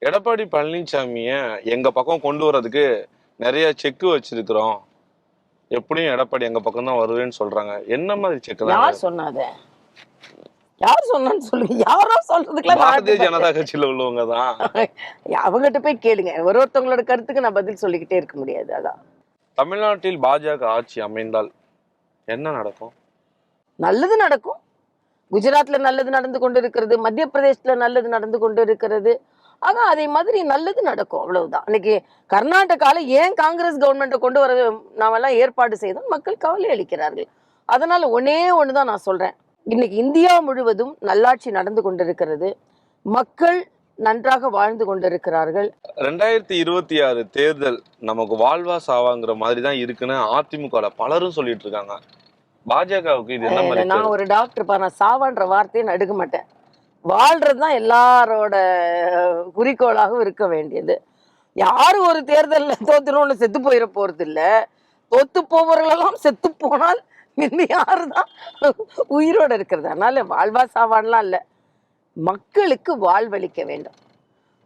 எடப்பாடி பழனிசாமிய எங்க பக்கம் கொண்டு வர்றதுக்கு நிறைய செக்கு வச்சிருக்கிறோம், எப்படியும் எடப்பாடி எங்க பக்கம் தான் வருவேன்னு சொல்றாங்க. என்ன மாதிரி செக்? யார் சொன்னாத? யார் சொன்னான்னு சொல்லுங்க. யாரோ சொல்றதுக்குலாம் பாரதிய ஜனதா கட்சியில உள்ளவங்க தான். அவங்ககிட்ட போய் கேளுங்க. ஒருத்தவங்களோட கருத்துக்கு நான் பதில் சொல்லிக்கிட்டே இருக்க முடியாது. அதான். தமிழ்நாட்டில் பாஜக ஆட்சி அமைந்தால் என்ன நடக்கும்? நல்லது நடக்கும். குஜராத்ல நல்லது நடந்து கொண்டு இருக்கிறது, மத்திய பிரதேசத்துல நல்லது நடந்து கொண்டு இருக்கிறது. ஆக அதே மாதிரி நல்லது நடக்கும், அவ்வளவுதான். இன்னைக்கு கர்நாடகால ஏன் காங்கிரஸ் கவர்மெண்ட்டை கொண்டு வர நாமெல்லாம் ஏற்பாடு செய்தோம், மக்கள் கவலை அளிக்கிறார்கள். அதனால ஒன்னே ஒண்ணுதான் நான் சொல்றேன். இன்னைக்கு இந்தியா முழுவதும் நல்லாட்சி நடந்து கொண்டிருக்கிறது, மக்கள் நன்றாக வாழ்ந்து கொண்டிருக்கிறார்கள். 2026 தேர்தல் நமக்கு வாழ்வா சாவாங்கிற மாதிரி தான் இருக்குன்னு அதிமுக பலரும் சொல்லிட்டு இருக்காங்க. பாஜகவுக்கு இது என்ன மாதிரி? நான் ஒரு டாக்டர், நான் சாவான்ற வார்த்தையை நடுக்க மாட்டேன். வாழ்றதுதான் எல்லாரோட குறிக்கோளாகவும் இருக்க வேண்டியது. யாரும் ஒரு தேர்தல்ல தோத்துணும்னு செத்து போயிட போறது இல்ல. தோத்து போவர்களெல்லாம் செத்து போனால் யாருதான் உயிரோட இருக்கிறது. அதனால வாழ்வா சாவான்லாம் இல்ல, மக்களுக்கு வாழ்வளிக்க வேண்டும்.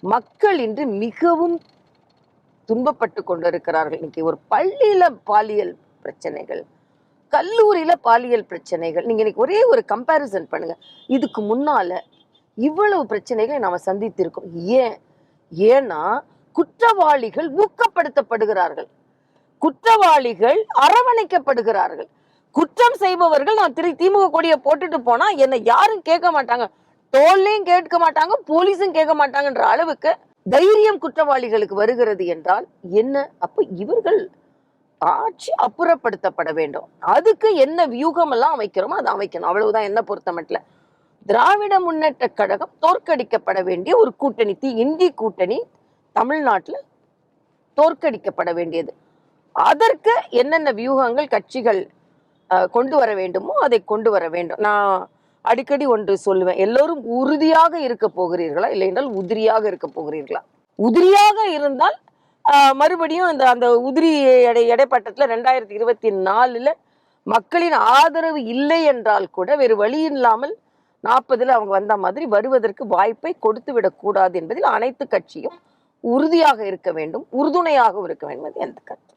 மக்கள் இன்று மிகவும் துன்பப்பட்டு கொண்டிருக்கிறார்கள். இன்னைக்கு ஒரு பள்ளியில பாலியல் பிரச்சனைகள், கல்லூரியில பாலியல் பிரச்சனைகள். நீங்க இன்னைக்கு ஒரே ஒரு கம்பேரிசன் பண்ணுங்க. இதுக்கு முன்னால இவ்வளவு பிரச்சனைகளை நாம சந்தித்திருக்கோம். ஏன்னா குற்றவாளிகள் ஊக்கப்படுத்தப்படுகிறார்கள், குற்றவாளிகள் அரவணைக்கப்படுகிறார்கள். குற்றம் செய்பவர்கள், நான் திமுக கொடியை போட்டுட்டு போனா என்னை யாரும் கேட்க மாட்டாங்க, தோல்லையும் கேட்க மாட்டாங்க, போலீஸும் கேட்க மாட்டாங்கன்ற அளவுக்கு தைரியம் குற்றவாளிகளுக்கு வருகிறது என்றால் என்ன? அப்ப இவர்கள் ஆட்சி அப்புறப்படுத்தப்பட வேண்டும். அதுக்கு என்ன வியூகம் எல்லாம் அமைக்கிறோமோ அதை அமைக்கணும், அவ்வளவுதான். என்ன பொறுத்த மட்டும் திராவிட முன்னேற்ற கழகம் தோற்கடிக்கப்பட வேண்டிய ஒரு கூட்டணி, இந்தி கூட்டணி தமிழ்நாட்டுல தோற்கடிக்கப்பட வேண்டியது. அதற்கு என்னென்ன வியூகங்கள் கட்சிகள் கொண்டு வர வேண்டுமோ அதை கொண்டு வர வேண்டும். நான் அடிக்கடி ஒன்று சொல்லுவேன், எல்லோரும் உறுதியாக இருக்க போகிறீர்களா, இல்லை என்றால் உதிரியாக இருக்க போகிறீர்களா? உதிரியாக இருந்தால் மறுபடியும் அந்த உதிரி இடைப்பட்டத்துல 2024 மக்களின் ஆதரவு இல்லை என்றால் கூட வேறு வழி இல்லாமல் 40 அவங்க வந்த மாதிரி வருவதற்கு வாய்ப்பை கொடுத்து விடக்கூடாது என்பதில் அனைத்து கட்சியும் உறுதியாக இருக்க வேண்டும், உறுதுணையாக இருக்க வேண்டும். எந்த கருத்து?